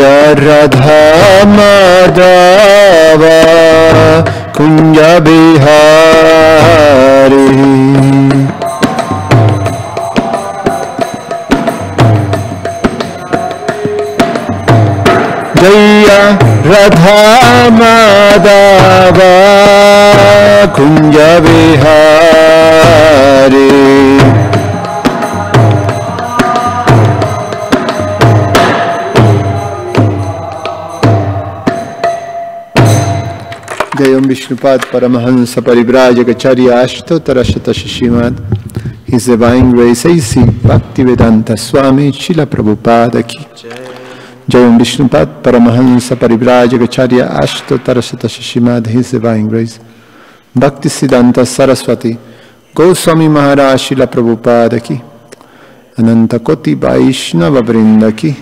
Radha Madhava Kunja Bihari. Jaya Radha Madhava Kunja Bihari. Jayam Vishnupad Paramahansa Parivrajagacharya Ashtotara Srimad. His Divine Grace A.C. Bhaktivedanta Swami Srila Prabhupada Ki. Jayam Vishnupad Paramahansa Parivrajagacharya Ashtotara Srimad. His Divine Grace Bhaktisiddhanta Saraswati Goswami Maharaj Srila Prabhupada Ki. Ananta Koti Vaishnava Vrinda Ki.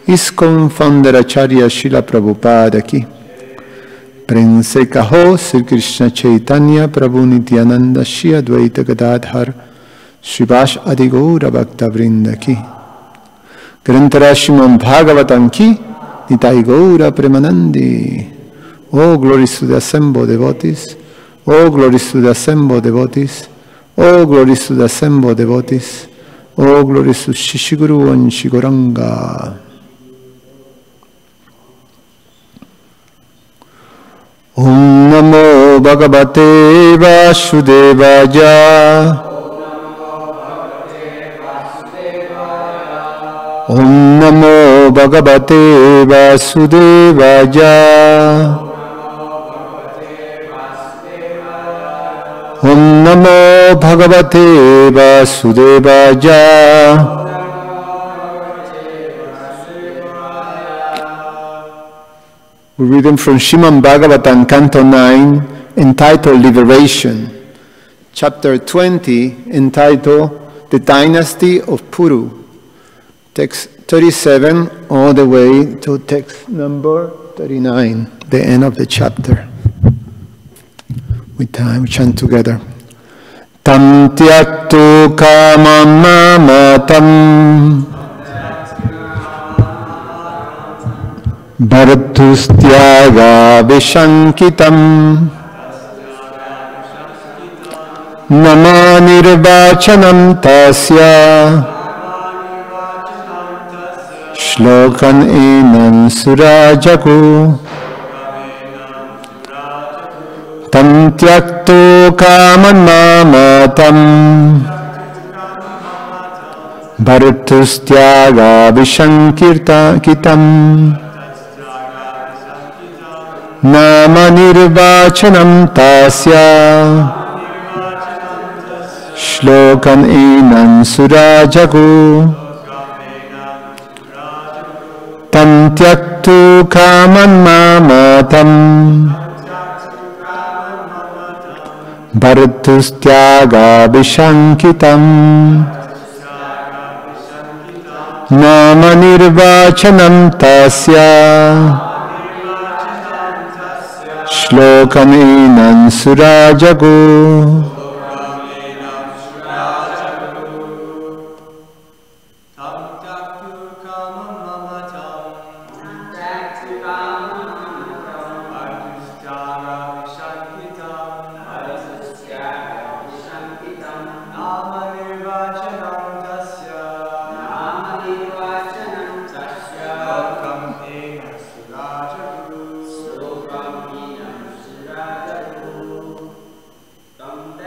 ISKCON Founder Acharya Srila Prabhupada Ki. Prince Kaho Sri Krishna Chaitanya Prabhu Nityananda Shri Advaita Gadadhar Srivash Adigaura Bhakta Vrinda Ki. Grantara Srimad Bhagavatam Ki. Nitai Gaura Premanandi. Oh, glories to the assembled devotees. Oh, glories to the assembled devotees. Oh, glories to the assembled devotees. Oh, glories to Shishiguru and Shiguranga. Om Namo Bhagavate Vasudevaya. Om Namo Bhagavate Vasudevaya. Om Namo Bhagavate Vasudevaya. We're reading from Srimad Bhagavatam, Canto 9, entitled Liberation. Chapter 20, entitled The Dynasty of Puru. Text 37 all the way to text number 39, the end of the chapter. With time, we chant together. Tam tyaktu kamam mamatam Bhartustyaga Vishankitam Nama Nirvachanam Tasya Shlokan Enam Surajaku Tam Tyakto Kaman Mamatam Bhartustyaga Vishankitam Nama Nirvachanam Tasya Shlokan Enam Surajagu Tam Tyaktu Kaman Mamatam Bhartustyaga Vishankitam Nama Nirvachanam Tasya Shlokan Enam Surajagu. Tam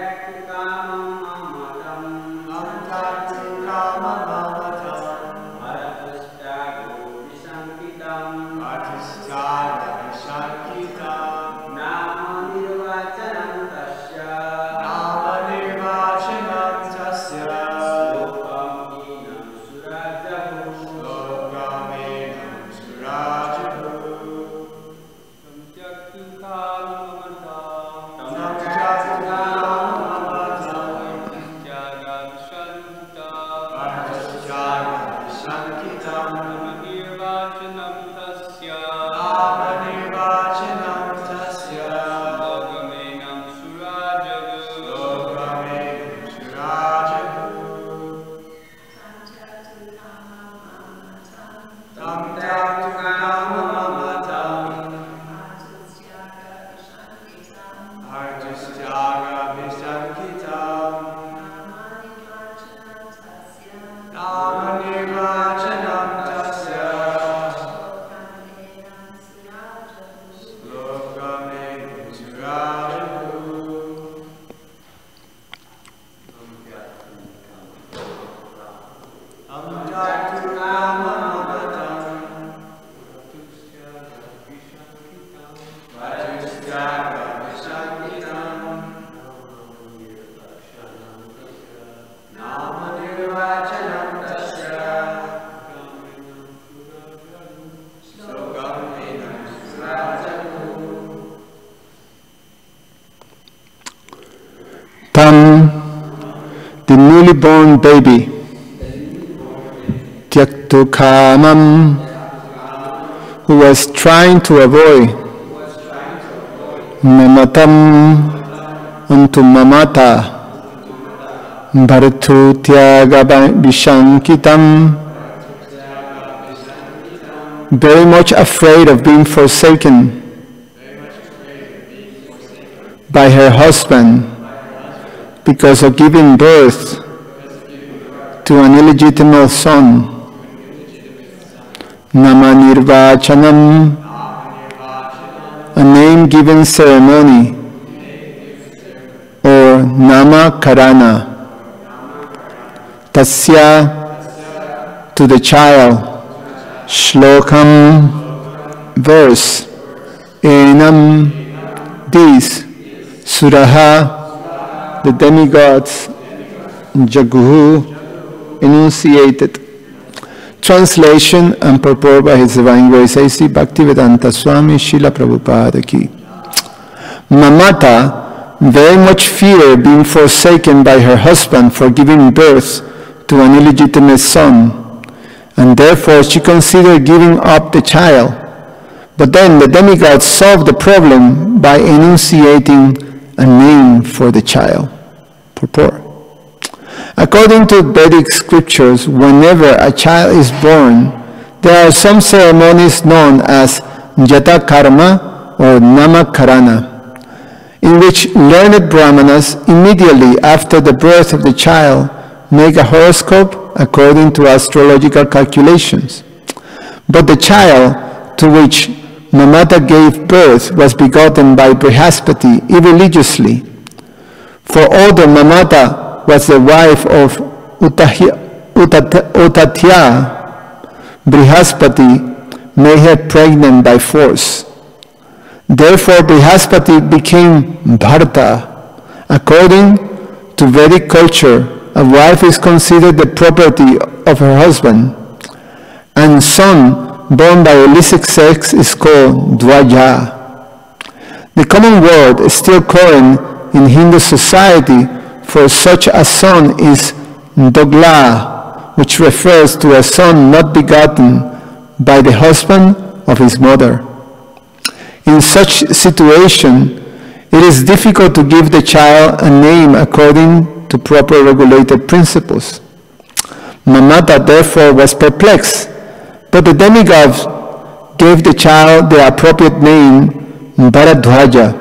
the newly born baby. Tyaktu kamam, who was trying to avoid mamatam unto mamata, bhartu tyaga vishankitam, very much afraid of being forsaken by her husband because of giving birth to an illegitimate son. Nama nirvachanam, a name-given ceremony, or nama karana. Tasya, to the child. Shlokam, verse. Enam, these. Suraha, the demigods. Jaguhu, enunciated. Translation and purport by His Divine Grace A.C. Bhaktivedanta Swami Srila Prabhupada Ki. Mamata very much feared being forsaken by her husband for giving birth to an illegitimate son, and therefore she considered giving up the child. But then the demigods solved the problem by enunciating a name for the child. Purport. According to Vedic scriptures, whenever a child is born, there are some ceremonies known as Jata Karma or Namakarana, in which learned brahmanas immediately after the birth of the child make a horoscope according to astrological calculations. But the child to which Mamata gave birth was begotten by Brihaspati irreligiously. For although Mamata was the wife of Utatya, Brihaspati made her pregnant by force. Therefore, Brihaspati became Bharata. According to Vedic culture, a wife is considered the property of her husband, and son born by illicit sex is called Dvaja. The common word still current in Hindu society for such a son is Dogla, which refers to a son not begotten by the husband of his mother. In such situation, it is difficult to give the child a name according to proper regulated principles. Mamata therefore was perplexed, but the demigods gave the child the appropriate name Bharadwaja,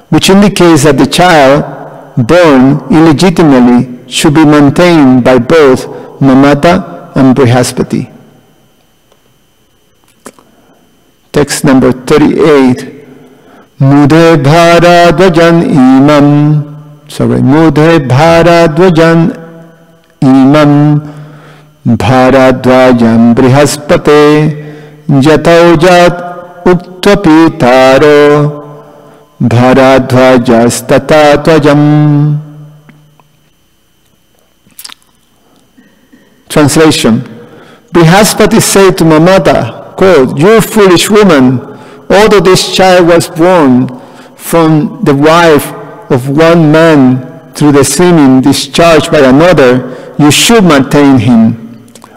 which indicates that the child born illegitimately should be maintained by both Mamata and Brihaspati. Text number 38. Mudhe Bharadwajan imam. Mudhe Bharadwajan imam Bharadwajam Brihaspate Jataujat Uktapitaro Bharadwajas Tatatvajam. Translation. Brihaspati said to Mamata, quote, "You foolish woman, although this child was born from the wife of one man through the semen discharged by another, you should maintain him."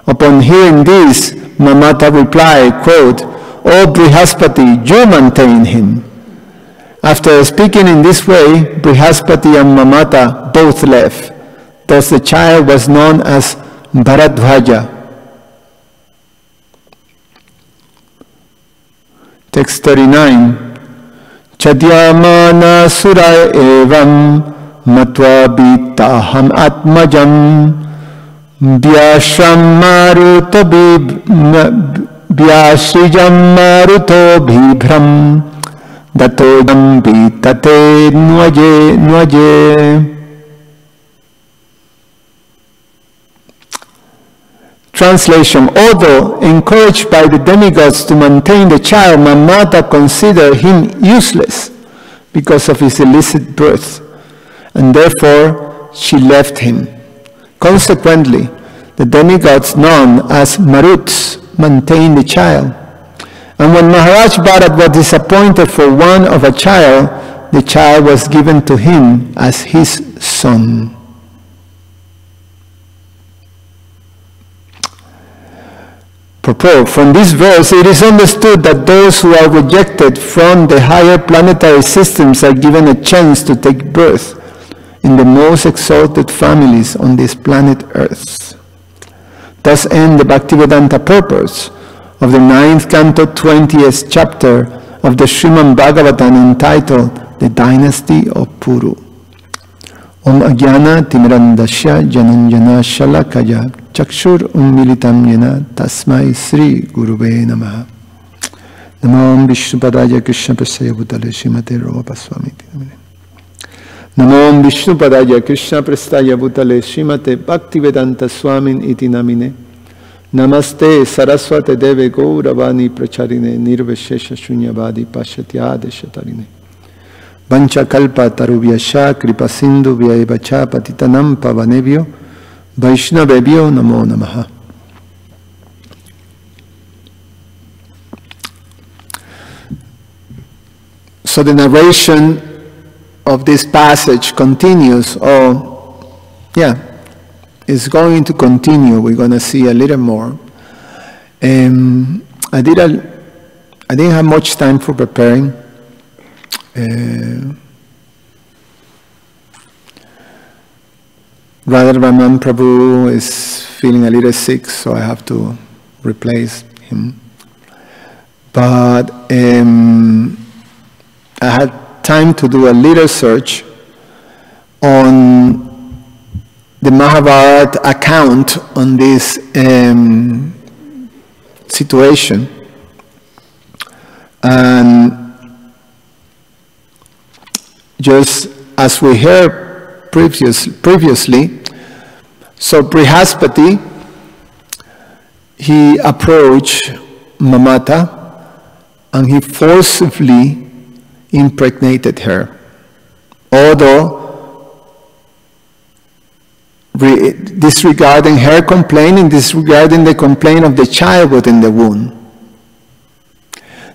Upon hearing this, Mamata replied, quote, "O Brihaspati, you maintain him." After speaking in this way, Brihaspati and Mamata both left. Thus the child was known as Bharadwaja. Text 39. Chadyamana sura evam matva bitaham atmajam vyashram maruto vyashrijam maruto bhibhram dato bitate nwaje. Translation. Although encouraged by the demigods to maintain the child, Mamata considered him useless because of his illicit birth, and therefore she left him. Consequently, the demigods known as Maruts maintained the child. And when Maharaj Bharat was disappointed for want of a child, the child was given to him as his son. Purport. From this verse, it is understood that those who are rejected from the higher planetary systems are given a chance to take birth in the most exalted families on this planet Earth. Thus ends the Bhaktivedanta purpose of the 9th canto 20th chapter of the Srimad Bhagavatam entitled The Dynasty of Puru. Om Ajnana Timirandasya Jananjana Shalakaya Chakshur Ummilitam Yena Tasmai Sri Gurube Namaha. Namo Vishnupadaya Krishna Prasaya Bhutale Srimate Raghavaswami. Namo Vishnupadaya Krishna Prasaya Bhutale Srimate Bhaktivedanta Swamin Iti Namine. Namaste Saraswate Deve Gauravani Pracharine Nirveshesha Shunyavadi Pashatyade Shatarine. Vancha kalpa tarubhyasha kripa sindhu vyayevacha patitanam pavanebhyo vaishnavebhyo namo namaha. So the narration of this passage continues, it's going to continue. We're going to see a little more. I didn't have much time for preparing. Radha Prabhu is feeling a little sick, so I have to replace him. But I had time to do a little search on the Mahabharata account on this situation. And just as we heard previously, so Brihaspati, he approached Mamata and he forcibly impregnated her. Although disregarding her complaint and disregarding the complaint of the child within the womb.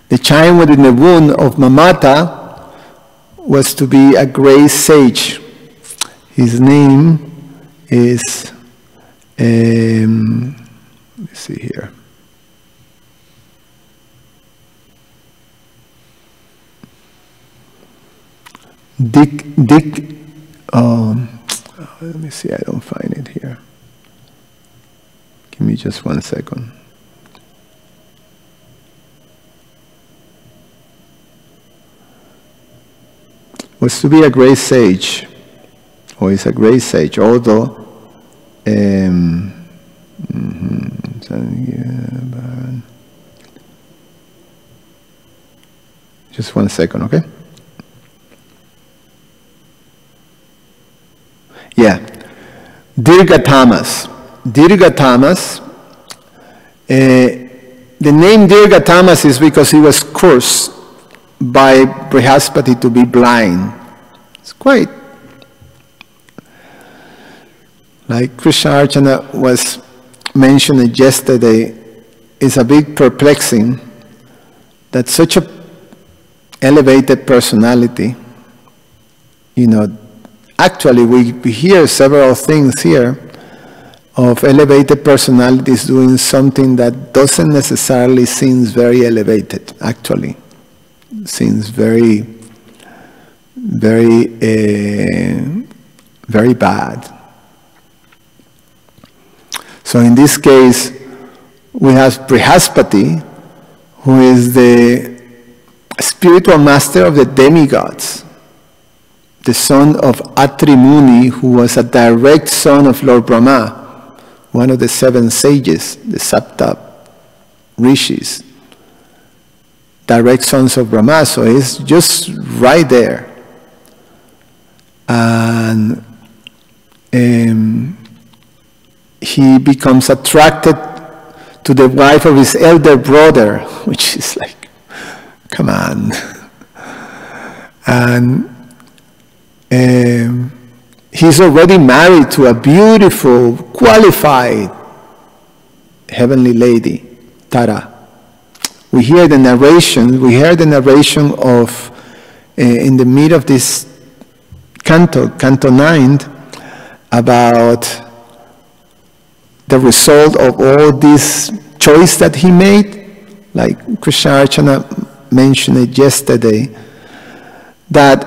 The child within the womb of Mamata was to be a great sage. His name is, let me see here. Let me see, I don't find it here. Give me just 1 second. Was to be a great sage, or is a great sage, although just 1 second, okay? Yeah, Dirghatamas. Dirghatamas. The name Dirghatamas is because he was cursed by Brihaspati to be blind. It's quite like Krishna Archana was mentioned yesterday. It's a bit perplexing that such a elevated personality, actually we hear several things here of elevated personalities doing something that doesn't necessarily seem very elevated, actually. Seems very, very, very bad. So in this case, we have Brihaspati, who is the spiritual master of the demigods, the son of Atri Muni, who was a direct son of Lord Brahma, one of the 7 sages, the Sapta Rishis. Direct sons of Brahma, so he's just right there. And he becomes attracted to the wife of his elder brother, which is like, come on. And he's already married to a beautiful, qualified heavenly lady, Tara. We hear the narration of, in the middle of this canto 9, about the result of all these choice that he made, like Krishna Archana mentioned it yesterday, that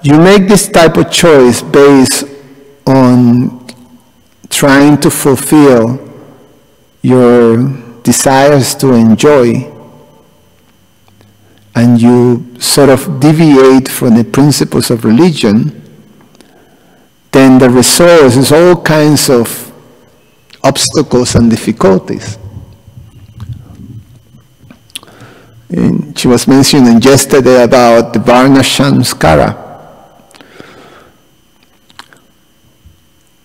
you make this type of choice based on trying to fulfill your desires to enjoy, and you sort of deviate from the principles of religion, then the result is all kinds of obstacles and difficulties. And she was mentioning yesterday about the Varna Samskara.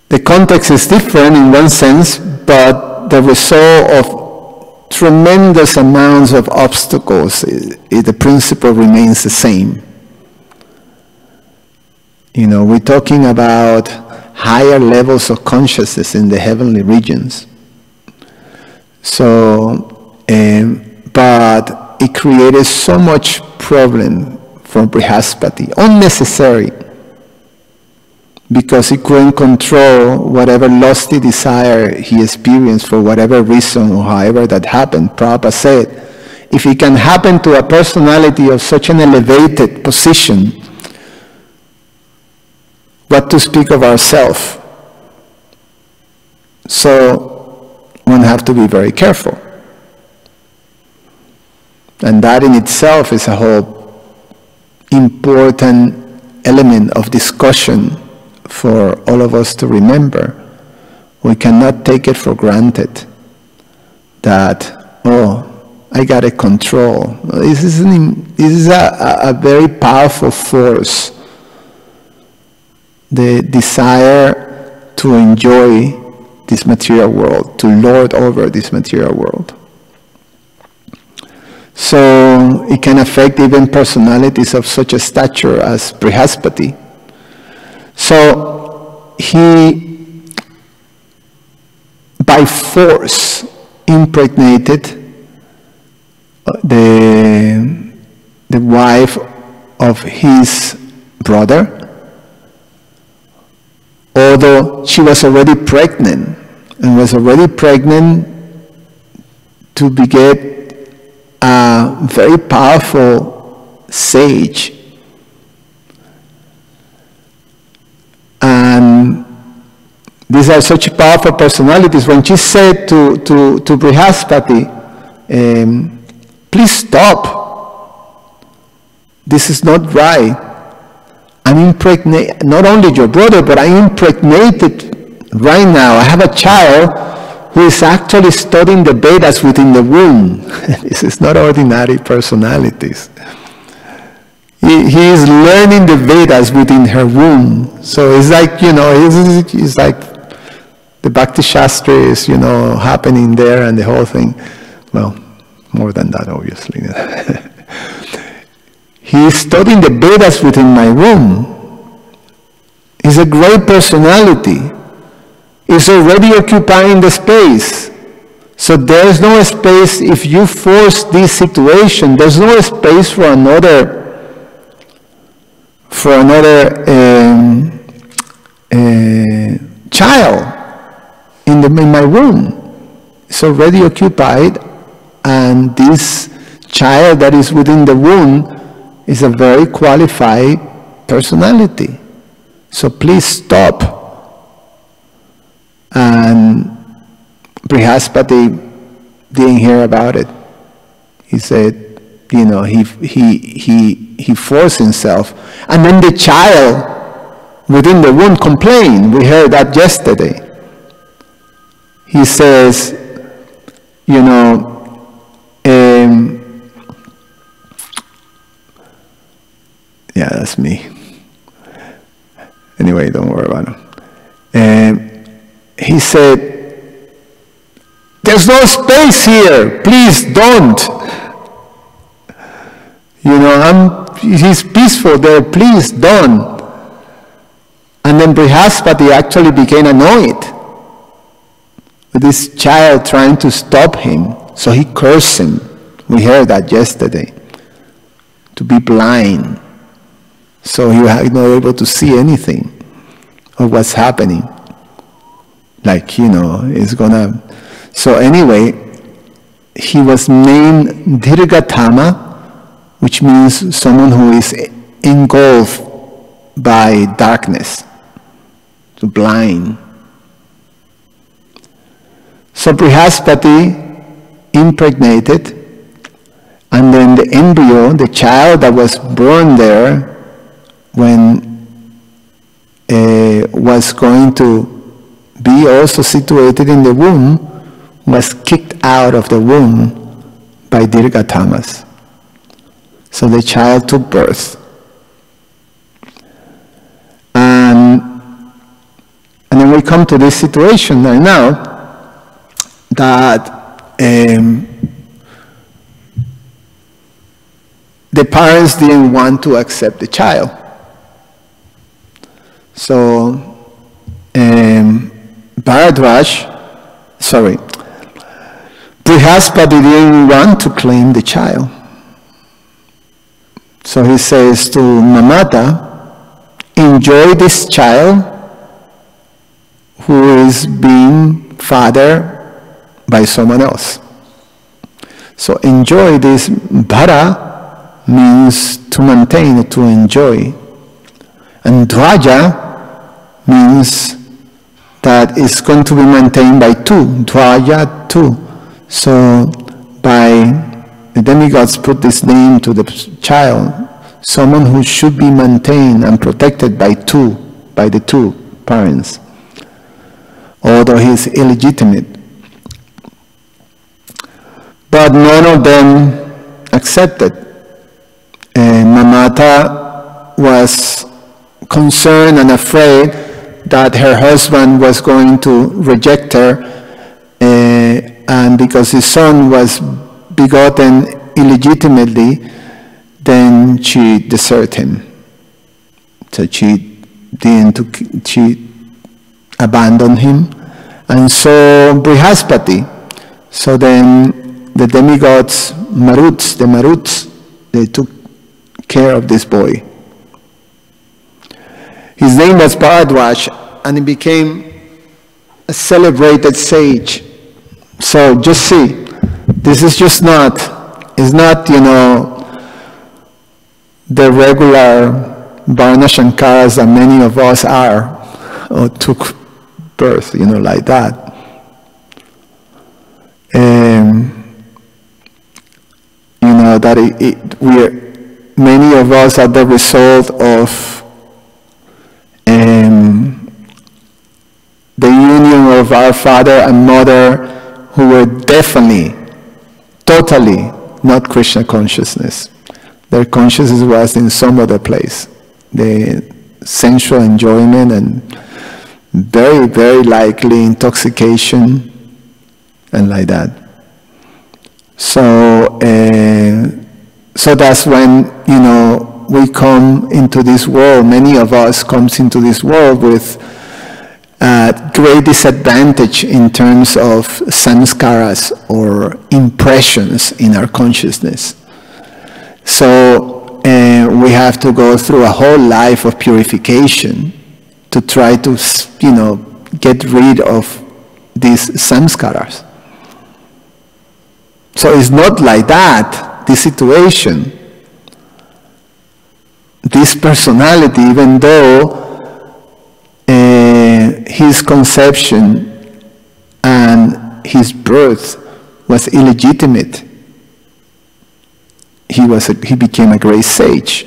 The context is different in one sense, but the result of tremendous amounts of obstacles, the principle remains the same. You know, we're talking about higher levels of consciousness in the heavenly regions. So, but it created so much problem for Brihaspati, unnecessary, because he couldn't control whatever lusty desire he experienced for whatever reason or however that happened. Prabhupada said, if it can happen to a personality of such an elevated position, what to speak of ourselves? So one have to be very careful. And that in itself is a whole important element of discussion for all of us to remember. We cannot take it for granted that, oh, I got to control. This is a very powerful force. The desire to enjoy this material world, to lord over this material world. So it can affect even personalities of such a stature as Brihaspati. So he, by force, impregnated the wife of his brother, although she was already pregnant, and was already pregnant to beget a very powerful sage. And these are such powerful personalities. When she said to Brihaspati, please stop. This is not right. I'm impregnated, not only your brother, but I'm impregnated right now. I have a child who is actually studying the Vedas within the womb. This is not ordinary personalities. He is learning the Vedas within her womb. So it's like, you know, it's like the Bhakti Shastra is, you know, happening there and the whole thing. Well, more than that, obviously. He is studying the Vedas within my womb. He's a great personality. He's already occupying the space. So there's no space, if you force this situation, there's no space for another child in my womb. It's already occupied, and this child that is within the womb is a very qualified personality. So please stop. And Brihaspati didn't hear about it. He said, you know, he forced himself. And then the child within the womb complained. We heard that yesterday. He says, you know, yeah, that's me. Anyway, don't worry about it. He said, there's no space here, please don't. You know, he's peaceful there, please don't. And then Brihaspati actually became annoyed with this child trying to stop him. So he cursed him. We heard that yesterday. To be blind. So he was not able to see anything of what's happening. Like, you know, it's gonna... So anyway, he was named Dirgatama, which means someone who is engulfed by darkness, so blind. So Brihaspati impregnated, and then the embryo, the child that was born there, when was going to be also situated in the womb, was kicked out of the womb by Dirgatamas. So the child took birth. And then we come to this situation right now that the parents didn't want to accept the child. So Brihaspati didn't want to claim the child. So he says to Mamata, enjoy this child who is being fathered by someone else. So enjoy this. Bhara means to maintain, to enjoy. And Dvaja means that it's going to be maintained by two. Dvaja, two. So by the demigods put this name to the child, someone who should be maintained and protected by the two parents, although he is illegitimate. But none of them accepted. Mamata was concerned and afraid that her husband was going to reject her, and because his son was begotten illegitimately, then she deserted him. So she abandoned him. And so Brihaspati, so then the demigods, the Maruts, they took care of this boy. His name was Bharadwaj, and he became a celebrated sage. So just see, this is just it's not, the regular Varna Shankaras that many of us are, or took birth, like that. That many of us are the result of the union of our father and mother, who were definitely, totally not Krishna consciousness. Their consciousness was in some other place. The sensual enjoyment and very, very likely intoxication and like that. So that's when, we come into this world. Many of us comes into this world with great disadvantage in terms of samskaras or impressions in our consciousness. So we have to go through a whole life of purification to try to, get rid of these samskaras. So it's not like that, this situation. This personality, even though his conception and his birth was illegitimate, he became a great sage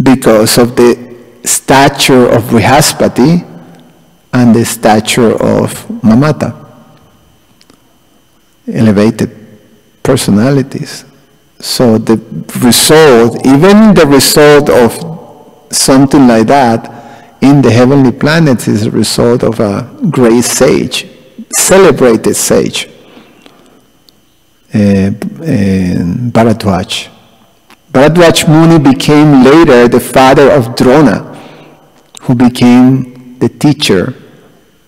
because of the stature of Brihaspati and the stature of Mamata, elevated personalities. So the result, even the result of something like that in the heavenly planets, is a result of a great sage, celebrated sage, Bharadwaj. Bharadwaj Muni became later the father of Drona, who became the teacher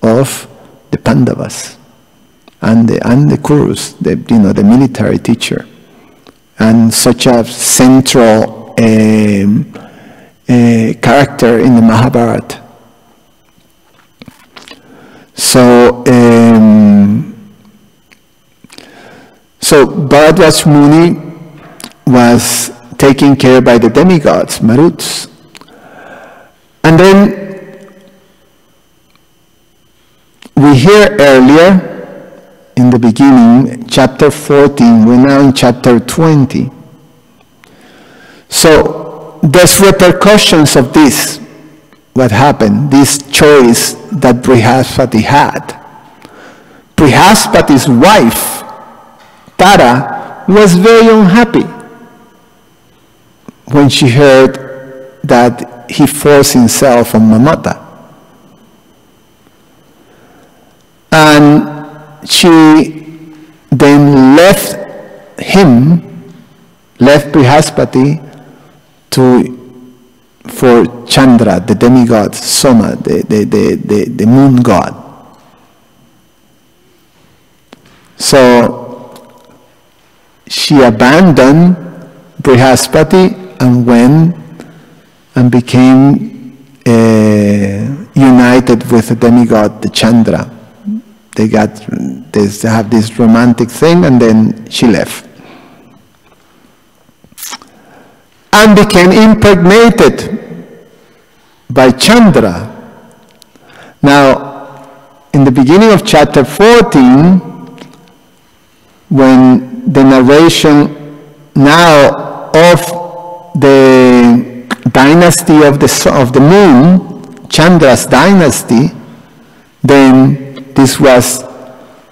of the Pandavas and the Kurus, the military teacher, and such a central character in the Mahabharata. So So Bharadwaj Muni was taken care by the demigods, Maruts. And then we hear earlier in the beginning, chapter 14, we're now in chapter 20. So there's repercussions of this, what happened, this choice that Brihaspati had. Brihaspati's wife, Tara, was very unhappy when she heard that he forced himself on Mamata. And she then left Brihaspati for Chandra, the demigod, Soma, the moon god. So she abandoned Brihaspati and went and became united with the demigod, the Chandra. They have this romantic thing, and then she left. And became impregnated by Chandra. Now, in the beginning of chapter 14, when the narration now of the dynasty of the moon, Chandra's dynasty, then this was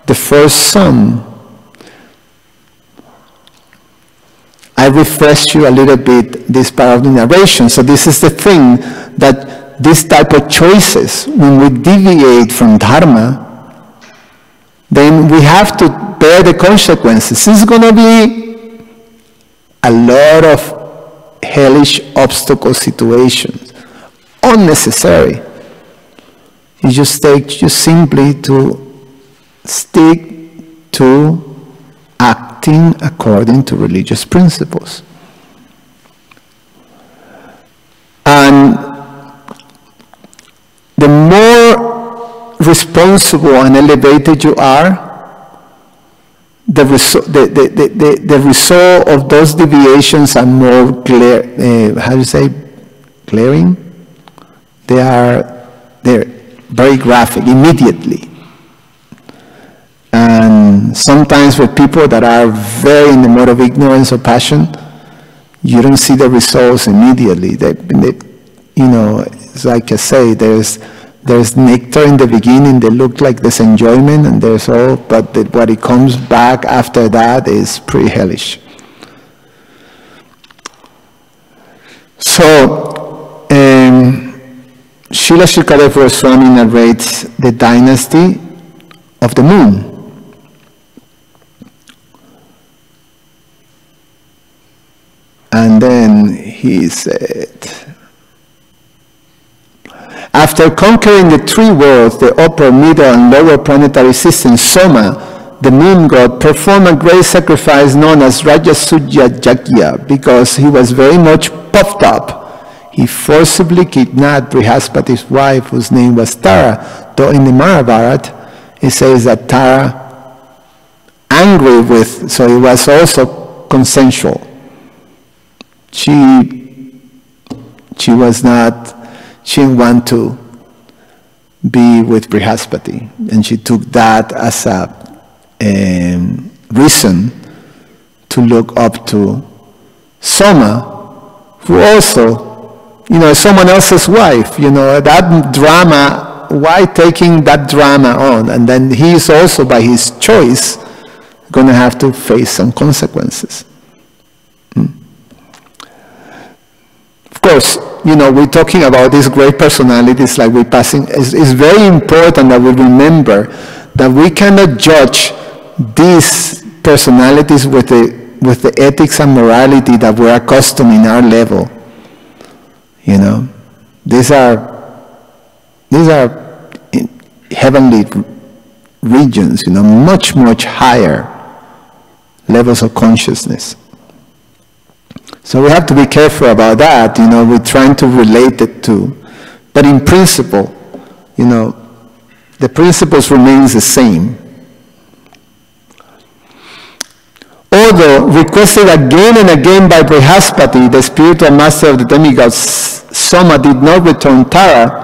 the first son. I refreshed you a little bit this part of the narration. So this is the thing, that this type of choices, when we deviate from Dharma, then we have to bear the consequences. It's going to be a lot of hellish obstacle situations, unnecessary. You just simply to stick to acting according to religious principles. And the more responsible and elevated you are, the result of those deviations are more clear. Glaring? They're very graphic, immediately. And sometimes with people that are very in the mode of ignorance or passion, you don't see the results immediately. It's like I say, there's nectar in the beginning that looked like this enjoyment, and there's all, but what it comes back after that is pretty hellish. So, Srila Shukadeva Goswami narrates the dynasty of the moon. And then he said, after conquering the three worlds, the upper, middle, and lower planetary systems, Soma, the moon god, performed a great sacrifice known as Rajasuya Yajna, because he was very much puffed up. He forcibly kidnapped Brihaspati's wife, whose name was Tara, though in the Mahabharata, it says that Tara, angry with, so it was also consensual. She didn't want to be with Brihaspati, and she took that as a reason to look up to Soma, who also, someone else's wife, that drama, why taking that drama on? And then he is also, by his choice, going to have to face some consequences. Of course, we're talking about these great personalities like we're passing. It's very important that we remember that we cannot judge these personalities with the ethics and morality that we're accustomed in our level. These are heavenly regions, much, much higher levels of consciousness. So we have to be careful about that. We're trying to relate it to, but in principle, the principles remains the same. although requested again and again by Brihaspati, the spiritual master of the demigods, Soma did not return Tara.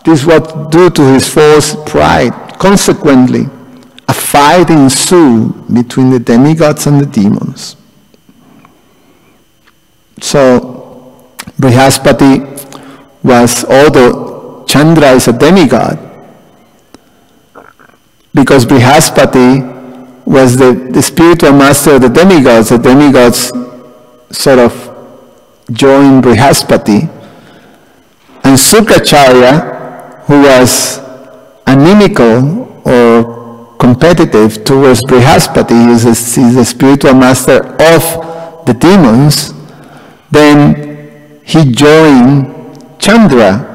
This was due to his false pride. Consequently, a fight ensued between the demigods and the demons. So, Brihaspati was, although Chandra is a demigod, because Brihaspati was the spiritual master of the demigods sort of joined Brihaspati, and Sukracharya, who was inimical or competitive towards Brihaspati, is the spiritual master of the demons, then he joined Chandra,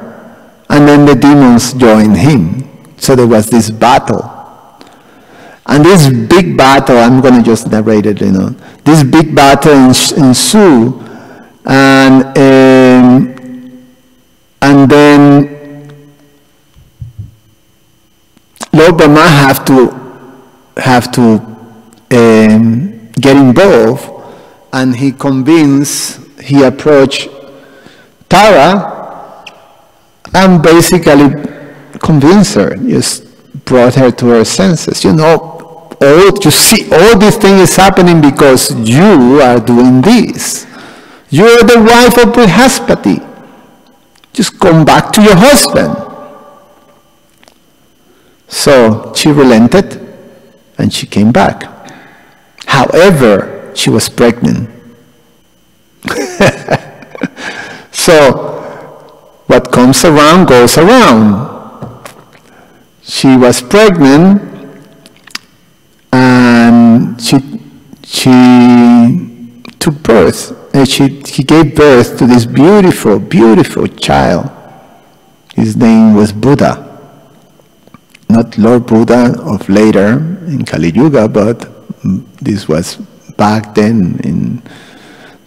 and then the demons joined him. So there was this battle. And this big battle, I'm going to just narrate it, this big battle ensued, and then Lord Brahma have to get involved, and he approached Tara and basically convinced her, just brought her to her senses. You see, all this thing is happening because you are doing this. You are the wife of Brihaspati. Just come back to your husband. So she relented and she came back. However, she was pregnant. So what comes around goes around. She was pregnant, and she took birth. And she gave birth to this beautiful, beautiful child. His name was Buddha. Not Lord Buddha of later in Kali Yuga, but this was back then in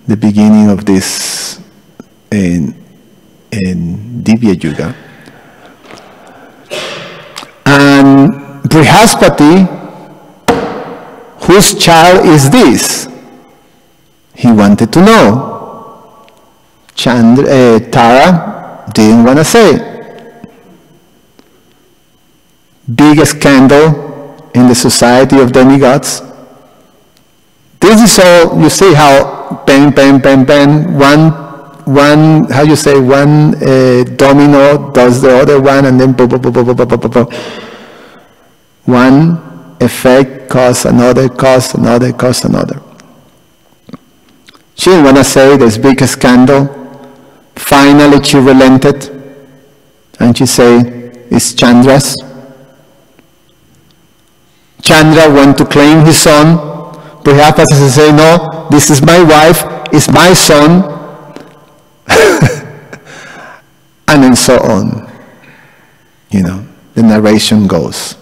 the beginning of this in Divya Yuga. And Brihaspati, whose child is this? He wanted to know. Tara didn't want to say. Big scandal in the society of demigods. This is all, you see how bang, bang, bang, bang, one, how you say, one domino does the other one, and then boom, boom, boom, boom, boom, boom, boom, boom. One effect causes another, causes another, causes another. She didn't want to say this big scandal. Finally, she relented, and she said, it's Chandra's. Chandra went to claim his son. Brihaspati said, no, this is my wife, it's my son. And then so on. The narration goes.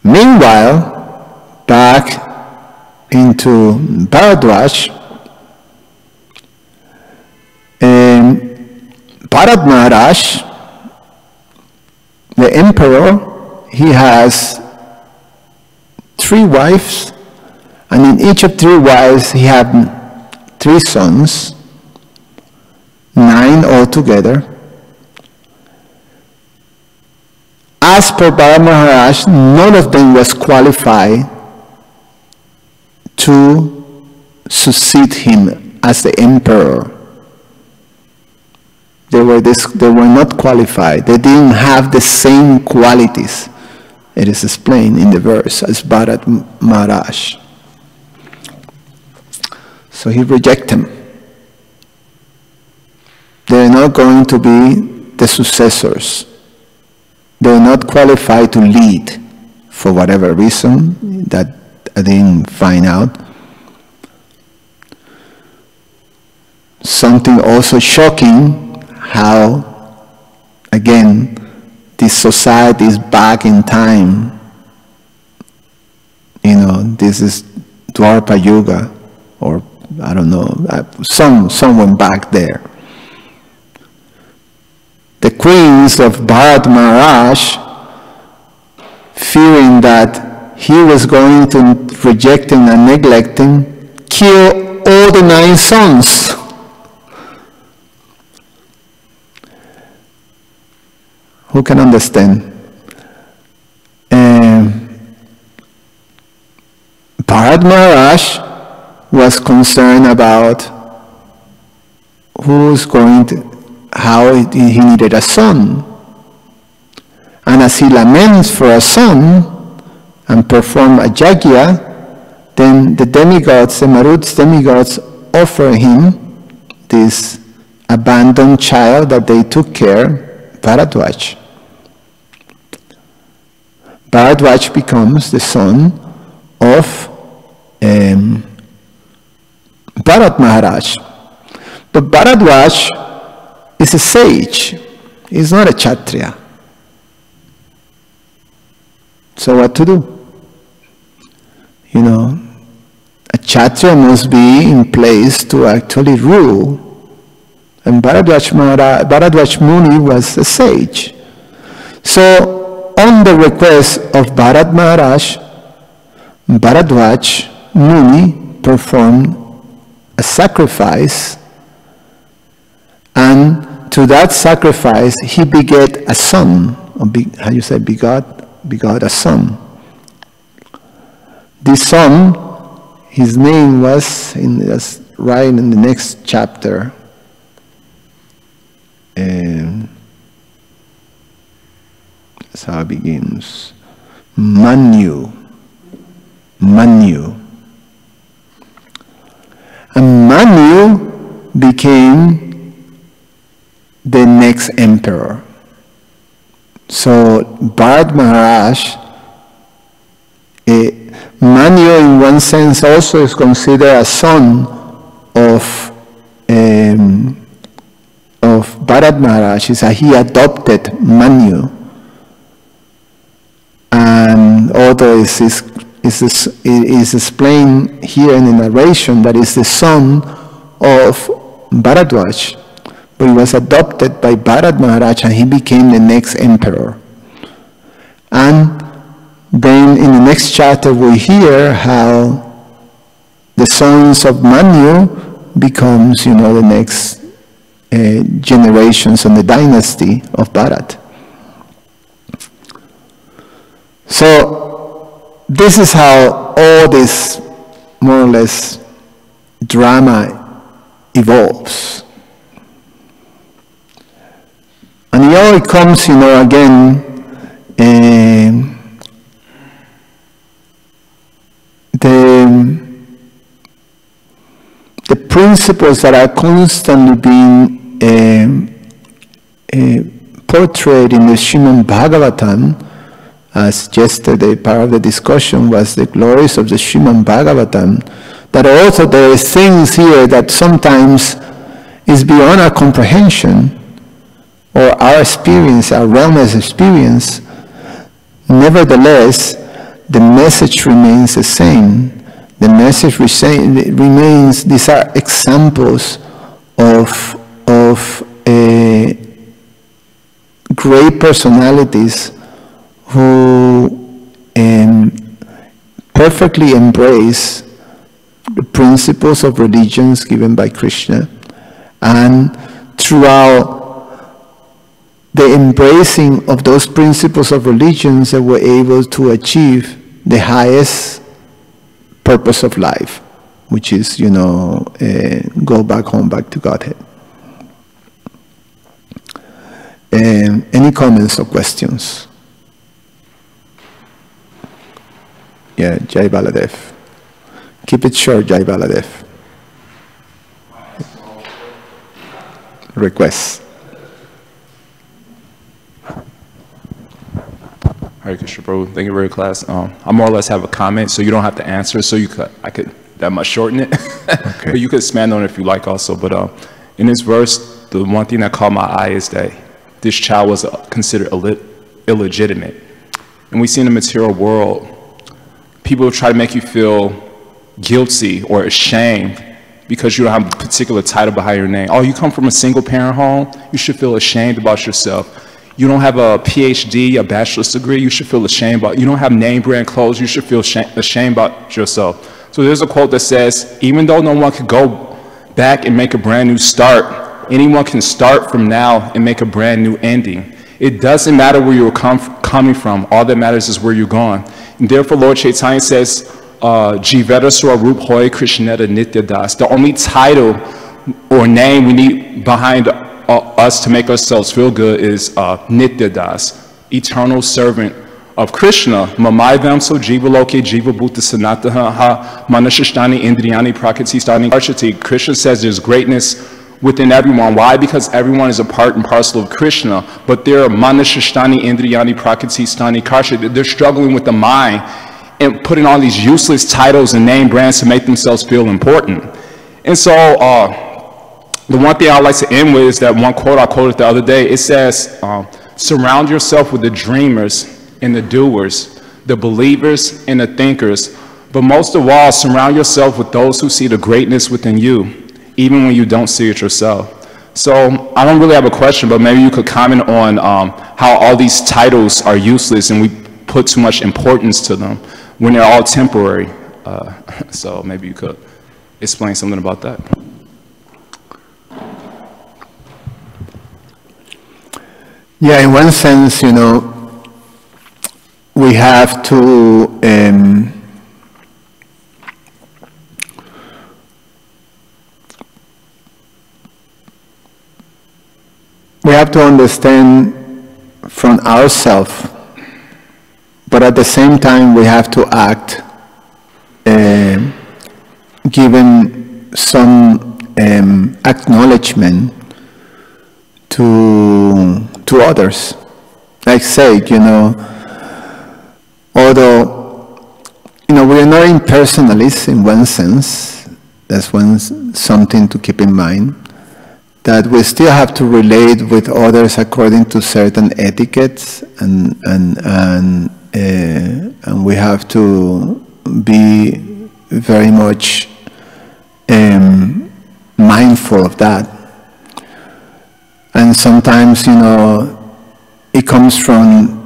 Meanwhile, back into Bharadwaj, Bharat Maharaj, the emperor, he has 3 wives, and in each of 3 wives he had 3 sons, 9 altogether. As per Bharat Maharaj, none of them was qualified to succeed him as the emperor. They were not qualified. They didn't have the same qualities. It is explained in the verse as Bharat Maharaj. So he rejected them. They're not going to be the successors. They're not qualified to lead for whatever reason that I didn't find out. Something also shocking, how, again, this society is back in time. This is Dwarpa Yuga, or I don't know, someone back there. The queens of Bharat Maharaj, fearing that he was going to, rejecting and neglecting, kill all the 9 sons. Who can understand? Bharat Maharaj was concerned about how he needed a son. And as he laments for a son and perform a yajna, then the demigods, the Marut's demigods, offer him this abandoned child that they took care, Bharadwaj. Bharadwaj becomes the son of Bharat Maharaj. But Bharadwaj is a sage. He's not a Kshatriya. So what to do? You know, a Kshatriya must be in place to actually rule. And Bharadwaj Muni was a sage. So on the request of Bharat Maharaj, Bharadwaj Muni performed a sacrifice, and to that sacrifice he begat a son, or begot a son. This son, his name was, right in the next chapter, that's how it begins, Manu. And Manu became the next emperor. So Bharat Maharaj, Manu in one sense also is considered a son of Bharat Maharaj. He adopted Manu. And although it is explained here in the narration that is the son of Bharadwaj, but he was adopted by Bharat Maharaj and he became the next emperor. And then in the next chapter we hear how the sons of Manu becomes, the next generations on the dynasty of Bharat. So this is how all this more or less drama evolves. And here it comes, again, the principles that are constantly being portrayed in the Srimad Bhagavatam, as yesterday part of the discussion was the glories of the Srimad Bhagavatam, that also there are things here that sometimes is beyond our comprehension or our experience, our realm of experience. Nevertheless, the message remains the same. The message remains, these are examples of great personalities who perfectly embrace the principles of religions given by Krishna, and throughout the embracing of those principles of religions, they were able to achieve the highest purpose of life, which is, go back home, back to Godhead. Any comments or questions? Yeah, Jai Baladev. Keep it short, Jai Baladev. Requests. Hare Krishna, Prabhu. Thank you for your class. I more or less have a comment, so you don't have to answer. So I could that much shorten it, okay. But you could expand on it if you like also. But in this verse, the one thing that caught my eye is that this child was considered illegitimate, and we see in the material world, people try to make you feel guilty or ashamed because you don't have a particular title behind your name. Oh, you come from a single parent home, you should feel ashamed about yourself. You don't have a PhD, a bachelor's degree, you should feel ashamed about. You don't have name brand clothes, you should feel ashamed about yourself. So there's a quote that says, even though no one could go back and make a brand new start, anyone can start from now and make a brand new ending. It doesn't matter where you're coming from, all that matters is where you're going. And therefore, Lord Chaitanya says, Jiveta Swarup Hoy Krishneta Nitya Das. The only title or name we need behind us to make ourselves feel good is Nitya Das, eternal servant of Krishna. Mamaivam so jiva loke jiva bhuta sanataha ha manashishtani indriyani prakatistani arshati. Krishna says there's greatness within everyone. Why? Because everyone is a part and parcel of Krishna. But they're manashishtani indriyani prakatistani karshati. They're struggling with the mind and putting on these useless titles and name brands to make themselves feel important. And so the one thing I'd like to end with is that one quote I quoted the other day. It says, surround yourself with the dreamers and the doers, the believers and the thinkers, but most of all, surround yourself with those who see the greatness within you, even when you don't see it yourself. So I don't really have a question, but maybe you could comment on how all these titles are useless and we put too much importance to them when they're all temporary. So maybe you could explain something about that. Yeah, in one sense, you know, we have to understand from ourselves, but at the same time we have to act given some acknowledgement to others. Like say, you know, although, you know, we are not impersonalists in one sense, that's something to keep in mind, that we still have to relate with others according to certain etiquettes, and we have to be very much mindful of that. And sometimes, you know, it comes from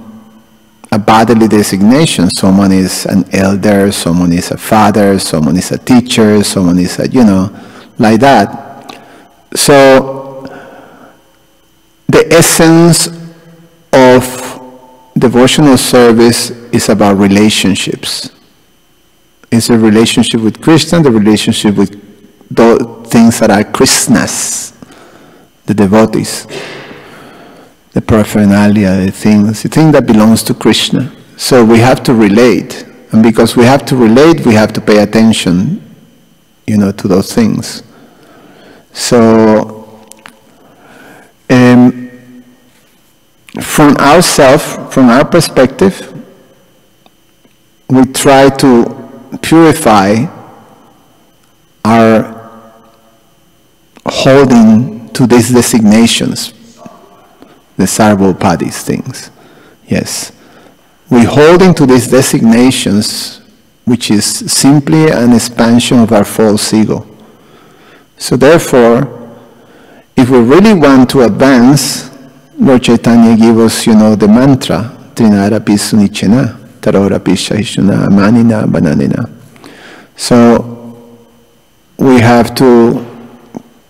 a bodily designation. Someone is an elder, someone is a father, someone is a teacher, someone is a, you know, like that. So the essence of devotional service is about relationships. It's a relationship with Krishna, the relationship with those things that are Krishna's, the devotees, the paraphernalia, the thing that belongs to Krishna. So we have to relate, and because we have to relate, we have to pay attention, you know, to those things. So from ourselves, from our perspective, we try to purify our holding to these designations, the sarvopādis things. Yes. We hold into these designations, which is simply an expansion of our false ego. So therefore, if we really want to advance, Lord Chaitanya gave us, you know, the mantra, Trinarapi Sunichena, Tarorapi Shaishuna, Manina, Bananina. So we have to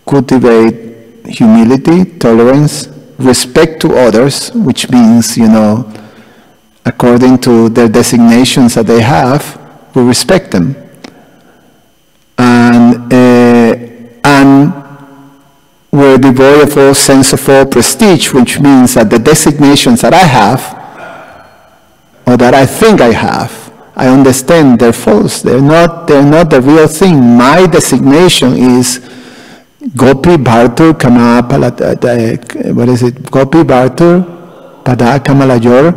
cultivate humility, tolerance, respect to others, which means, you know, according to their designations that they have, we respect them. And we're devoid of all sense of all prestige, which means that the designations that I have, or that I think I have, I understand they're false. They're not the real thing. My designation is Gopi Bhartur Kama what is it? Gopi Bhartur Pada Kamalayor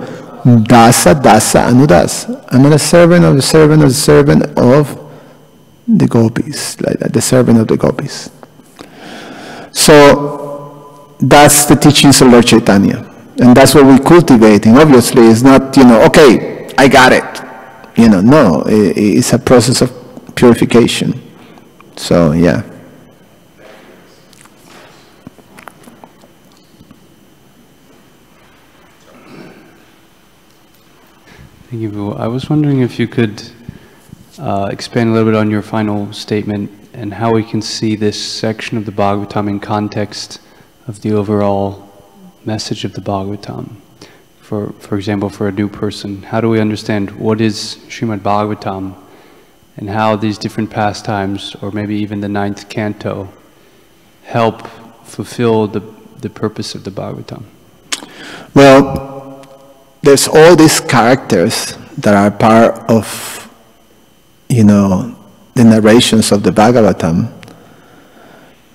Dasa Dasa Anudas. I'm a servant of the servant of the servant of the gopis, like that, the servant of the gopis. So that's the teachings of Lord Chaitanya, and that's what we're cultivating. Obviously, it's not, you know, okay, I got it. You know, no, it's a process of purification. So yeah. Thank you, Prabhu. I was wondering if you could expand a little bit on your final statement and how we can see this section of the Bhagavatam in context of the overall message of the Bhagavatam. For example, for a new person, how do we understand what is Srimad Bhagavatam and how these different pastimes, or maybe even the 9th canto, help fulfill the purpose of the Bhagavatam? Well, there's all these characters that are part of, the narrations of the Bhagavatam,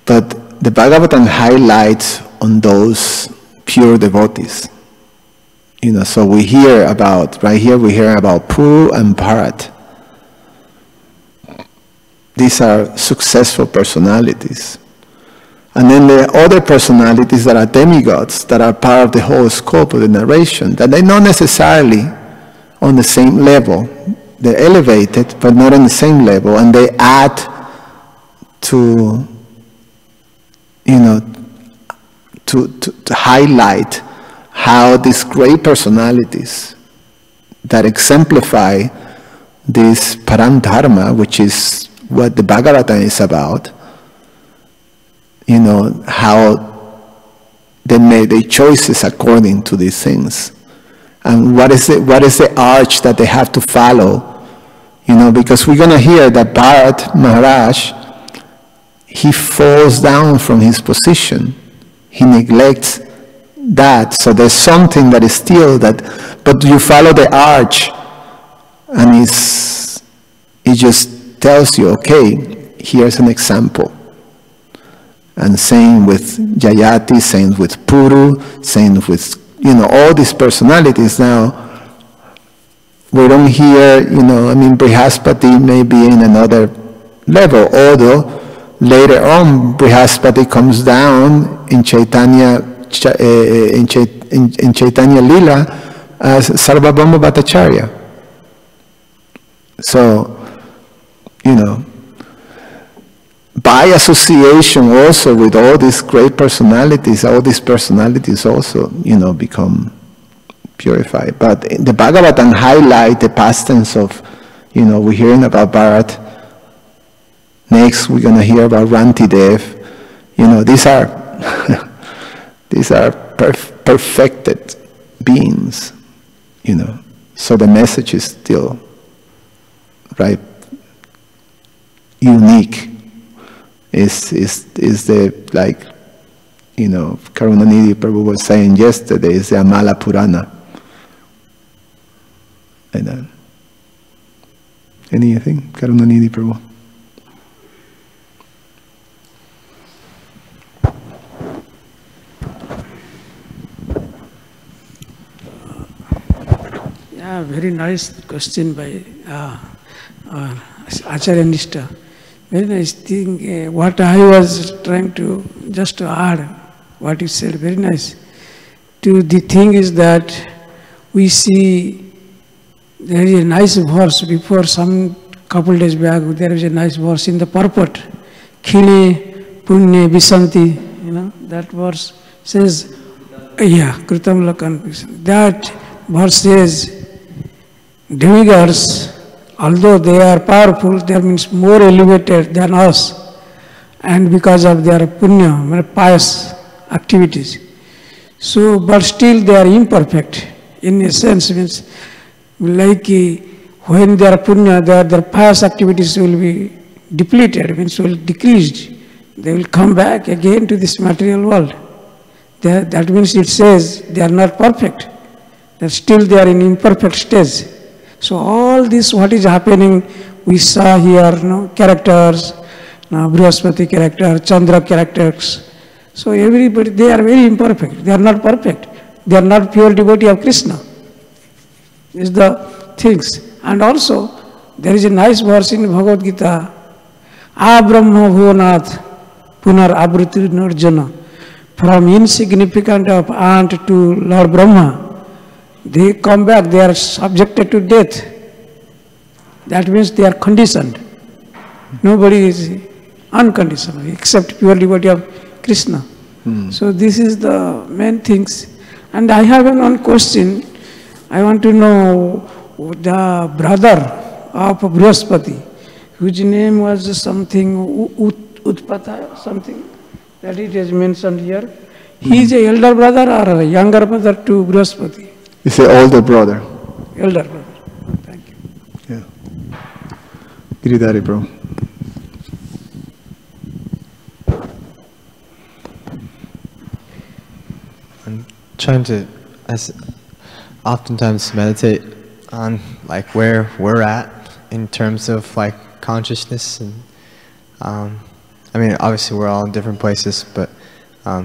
but the Bhagavatam highlights on those pure devotees. So we hear about, right here we hear about Puru and Bharat. These are successful personalities. And then there are other personalities that are demigods, that are part of the whole scope of the narration, that they're not necessarily on the same level. They're elevated, but not on the same level, and they add to, to highlight how these great personalities that exemplify this Param Dharma, which is what the Bhagavatam is about, how they made their choices according to these things. And what is the arch that they have to follow? Because we're going to hear that Bharat Maharaj, he falls down from his position. He neglects that. So there's something that is still that, but you follow the arch, and it just tells you, okay, here's an example. And same with Jayati, same with Puru, same with, all these personalities. Now, we don't hear, Brihaspati may be in another level, although later on Brihaspati comes down in Chaitanya Lila as Sarvabhauma Bhattacharya. So, by association also with all these great personalities, all these personalities also, become purified. But the Bhagavatam highlight the past tense of, we're hearing about Bharat. Next, we're going to hear about Rantidev. These are perfected beings, So the message is still, right, unique. Is the, Karunanidhi Prabhu was saying yesterday, is the Amala Purana. Like that. Anything, Karunanidhi Prabhu? Yeah, very nice question by Acharya Nishta. Very nice thing. What I was trying to just to add, what you said, very nice. The thing is that we see there is a nice verse before some couple days back. There is a nice verse in the purport. Khine Punye Visanti. That verse says, Kritam Lakan. That verse says, demigods, although they are powerful, they means more elevated than us, and because of their punya, pious activities. So, but still they are imperfect. In a sense, means like when their punya, their pious activities will be depleted, means will decrease. They will come back again to this material world. That means it says they are not perfect. That still they are in imperfect stage. So all this, what is happening, we saw here, characters, Brihaspati character, Chandra characters. So everybody, they are very imperfect. They are not perfect. They are not pure devotee of Krishna. Is the things. And also, there is a nice verse in Bhagavad Gita, Abrahma Bhuvanat Punar Abruti Narjana. From insignificant of ant to Lord Brahma, they come back, they are subjected to death. That means they are conditioned. Nobody is unconditional except pure devotee of Krishna. So this is the main things. And I have one question. I want to know the brother of Brihaspati, whose name was something Utpata, something that it is mentioned here. He is a elder brother or a younger brother to Brihaspati? He's the older brother. Elder brother. Thank you. Yeah. Giridhari, bro. I'm trying to oftentimes meditate on like where we're at in terms of like consciousness, and I mean obviously we're all in different places, but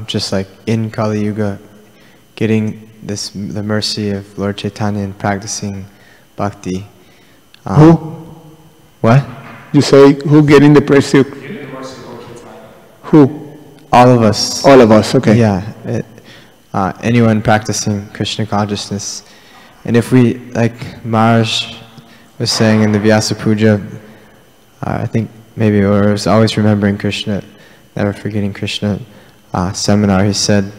just like in Kali Yuga, getting the mercy of Lord Chaitanya and practicing bhakti. Who? What? You say who getting the mercy? Who? All of us. All of us. Okay. Yeah. Anyone practicing Krishna consciousness. And if we, like Maharaj was saying in the Vyasa Puja, I think maybe it was always remembering Krishna, never forgetting Krishna seminar, he said,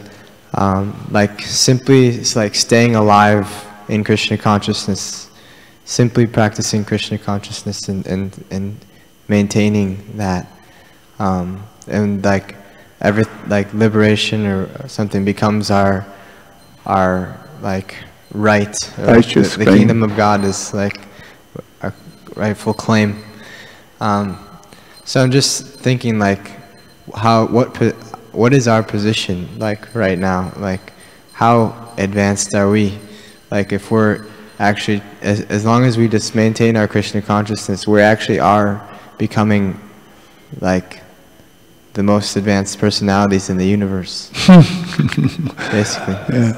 like simply it's like staying alive in Krishna consciousness, simply practicing Krishna consciousness and maintaining that, and like like liberation or something becomes our like right. The kingdom of God is like a rightful claim. So I'm just thinking like what is our position like right now? Like how advanced are we? Like if we're actually, as long as we just maintain our Krishna consciousness, we actually are becoming like the most advanced personalities in the universe. Basically. Yeah.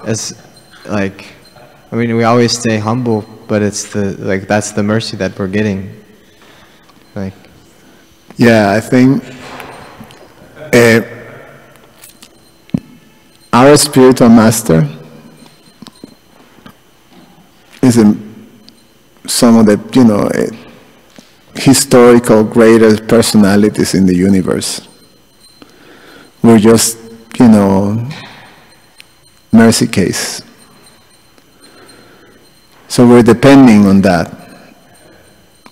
It's like, I mean, we always stay humble, but it's that's the mercy that we're getting. Like. Yeah, I think our spiritual master is some of the, historical greatest personalities in the universe. We're just, mercy case. So we're depending on that.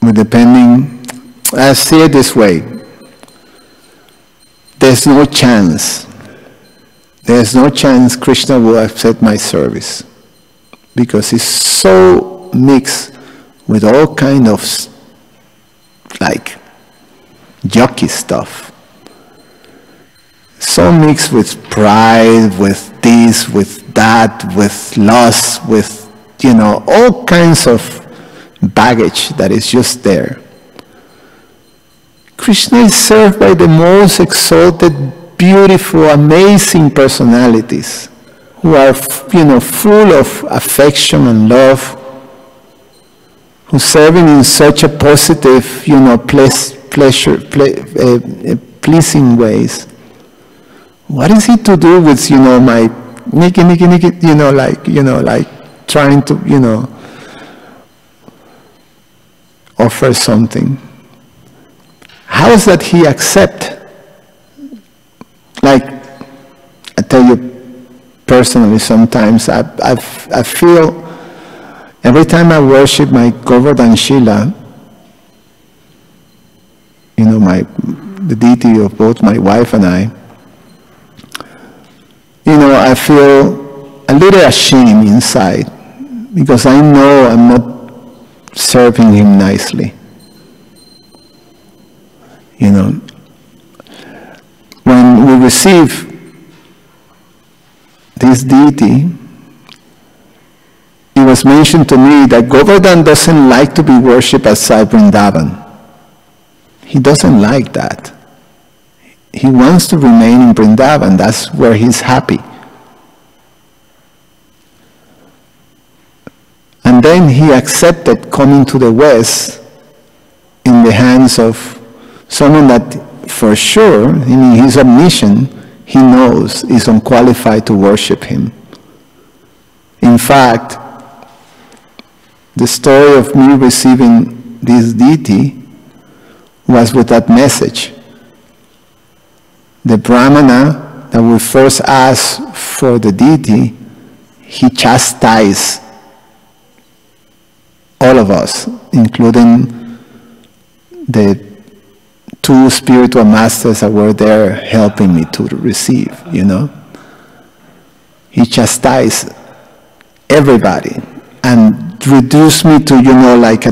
We're depending, I see it this way. There's no chance Krishna will accept my service, because he's so mixed with all kind of like yucky stuff. So mixed with pride, with this, with that, with lust, with, all kinds of baggage that is just there. Krishna is served by the most exalted, beautiful, amazing personalities who are, full of affection and love, who's serving in such a positive, pleasing ways. What is it to do with, my Nikki, like trying to, offer something? How is that he accept? Like, I tell you personally, sometimes I feel every time I worship my Govardhan Shila, the deity of both my wife and I feel a little ashamed inside, because I know I'm not serving him nicely. When we receive this deity, it was mentioned to me that Govardhan doesn't like to be worshipped outside Vrindavan. He doesn't like that. He wants to remain in Vrindavan. That's where he's happy. And then he accepted coming to the West in the hands of someone that for sure, in his omniscience, he knows is unqualified to worship him. In fact, the story of me receiving this deity was with that message. The Brahmana that we first asked for the deity, he chastised all of us, including the two spiritual masters that were there helping me to receive, you know. He chastised everybody and reduced me to, you know, like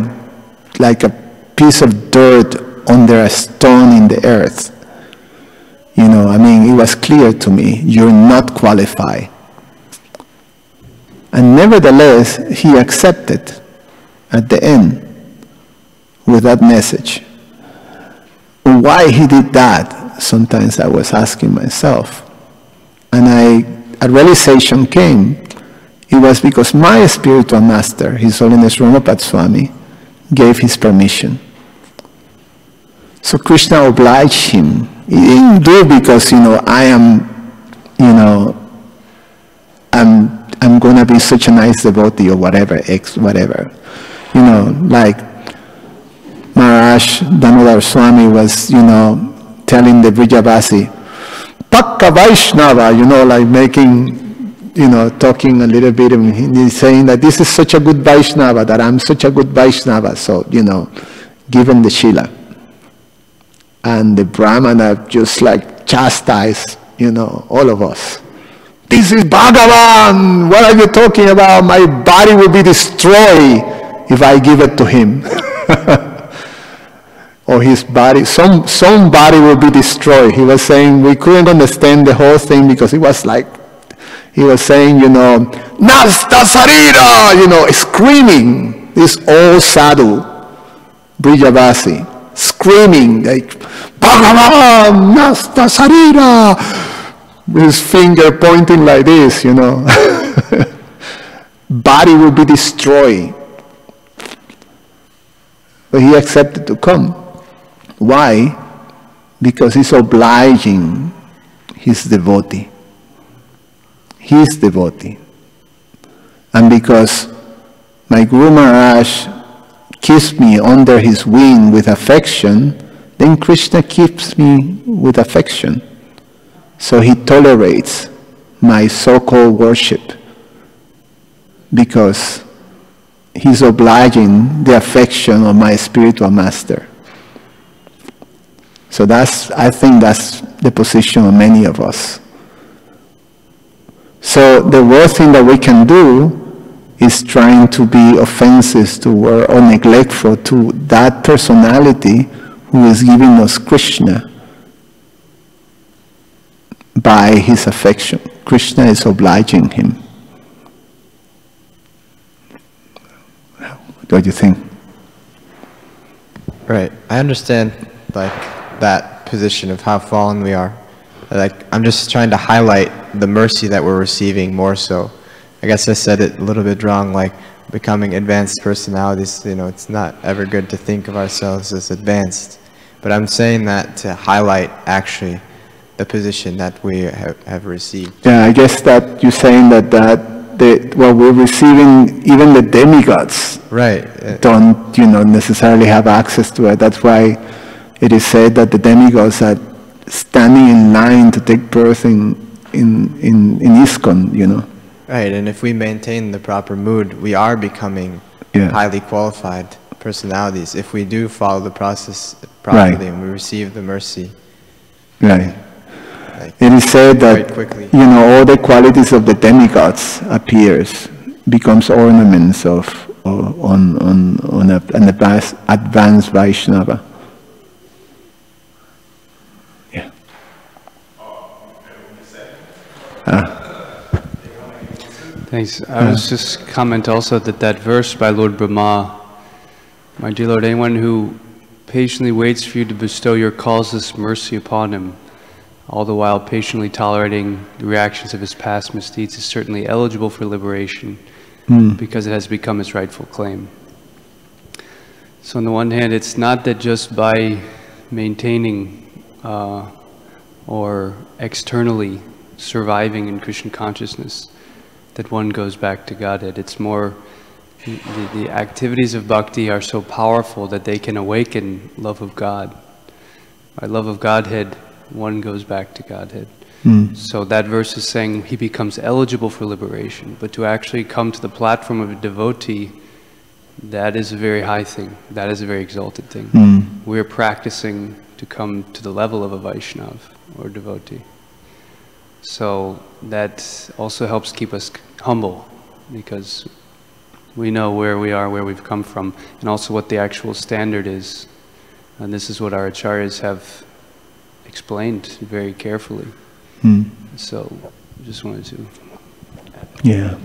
a piece of dirt under a stone in the earth. You know, I mean, it was clear to me, you're not qualified. And nevertheless, he accepted at the end with that message. Why he did that, sometimes I was asking myself. And a realization came. It was because my spiritual master, His Holiness Ramapat Swami, gave his permission. So Krishna obliged him. He didn't do it because, you know, I am, you know, I'm going to be such a nice devotee or whatever, whatever. You know, like Maharaj Damodar Swami was, you know, telling the Vrijavasi, Pakka Vaishnava, you know, like making, you know, talking a little bit, and he's saying that this is such a good Vaishnava, that I'm such a good Vaishnava, so, you know, give him the Shila. And the Brahmana just like chastised, you know, all of us. This is Bhagavan! What are you talking about? My body will be destroyed if I give it to him. Or his body, some body will be destroyed. He was saying, we couldn't understand the whole thing because it was like, he was saying, you know, Nasta Sarira, you know, screaming. This old sadhu, Vrijavasi, screaming like, Bhagavan, Nasta Sarira, with his finger pointing like this, you know. Body will be destroyed. But he accepted to come. Why? Because he's obliging his devotee. His devotee. And because my Guru Maharaj keeps me under his wing with affection, then Krishna keeps me with affection. So he tolerates my so-called worship because he's obliging the affection of my spiritual master. So I think that's the position of many of us. So the worst thing that we can do is trying to be offensive to or neglectful to that personality who is giving us Krishna by his affection. Krishna is obliging him. What do you think? Right. I understand, like, that position of how fallen we are. Like, I'm just trying to highlight the mercy that we're receiving more so. I guess I said it a little bit wrong, like becoming advanced personalities, you know, it's not ever good to think of ourselves as advanced. But I'm saying that to highlight actually the position that we have received. Yeah, I guess that you're saying that we're receiving, even the demigods don't, you know, necessarily have access to it. That's why it is said that the demigods are standing in line to take birth in ISKCON, you know. Right, and if we maintain the proper mood, we are becoming highly qualified personalities. If we do follow the process properly and we receive the mercy. Right. It is said that, you know, all the qualities of the demigods becomes ornaments on an advanced Vaishnava. Yeah. Thanks. I was just comment also that verse by Lord Brahma, my dear Lord, anyone who patiently waits for you to bestow your causeless mercy upon him, all the while patiently tolerating the reactions of his past misdeeds, is certainly eligible for liberation because it has become his rightful claim. So on the one hand, it's not that just by maintaining or externally surviving in Krishna consciousness that one goes back to Godhead. It's more the activities of bhakti are so powerful that they can awaken love of God. By love of Godhead, one goes back to Godhead. So that verse is saying he becomes eligible for liberation, but to actually come to the platform of a devotee that is a very high thing. That is a very exalted thing. We're practicing to come to the level of a Vaishnav or devotee. So that also helps keep us humble, because we know where we are, where we've come from, and also what the actual standard is. And this is what our acharyas have explained very carefully. So just wanted to... Yeah.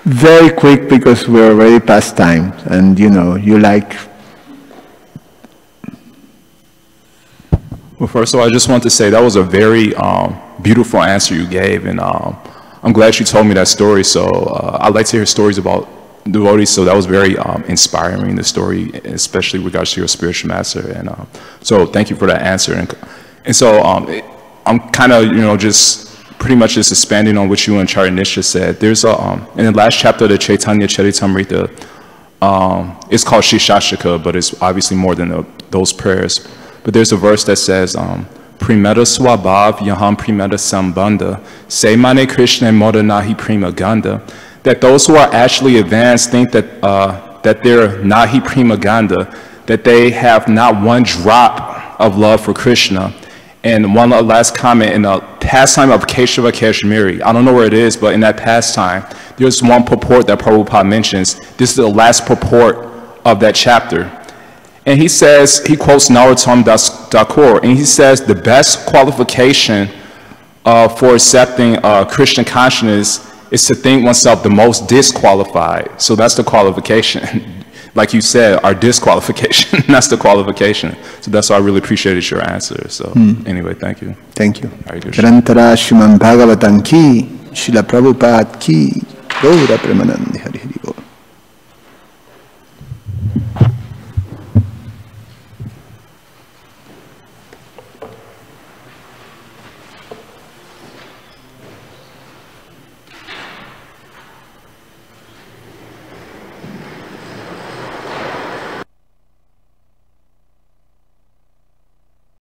Very quick, because we're already past time, and you know, you like... Well, first of all, I just want to say that was a very beautiful answer you gave, and I'm glad you told me that story. So I like to hear stories about devotees, so that was very inspiring, the story, especially with regards to your spiritual master. And so thank you for that answer. And so I'm kind of, you know, just pretty much just expanding on what you and Charyanisha said. There's in the last chapter of the Chaitanya Charitamrita, it's called Shishashika, but it's obviously more than those prayers. But there's a verse that says, Primeta swabhav yaham primeta sambandha, se mane Krishna moda nahi prima ganda, that those who are actually advanced think that that they're nahi prima ganda, that they have not one drop of love for Krishna. And one last comment, in the pastime of Keshava Kashmiri, I don't know where it is, but in that pastime, there's one purport that Prabhupada mentions. This is the last purport of that chapter. And he says, he quotes Narottam Das Thakur, and he says the best qualification for accepting Krishna consciousness is to think oneself the most disqualified. So that's the qualification. Like you said, our disqualification, that's the qualification. So that's why I really appreciated your answer. So anyway, thank you. Thank you. Grantara Srimad Bhagavatam ki, Srila Prabhupada ki, Gaura Premanandi Hari Hari.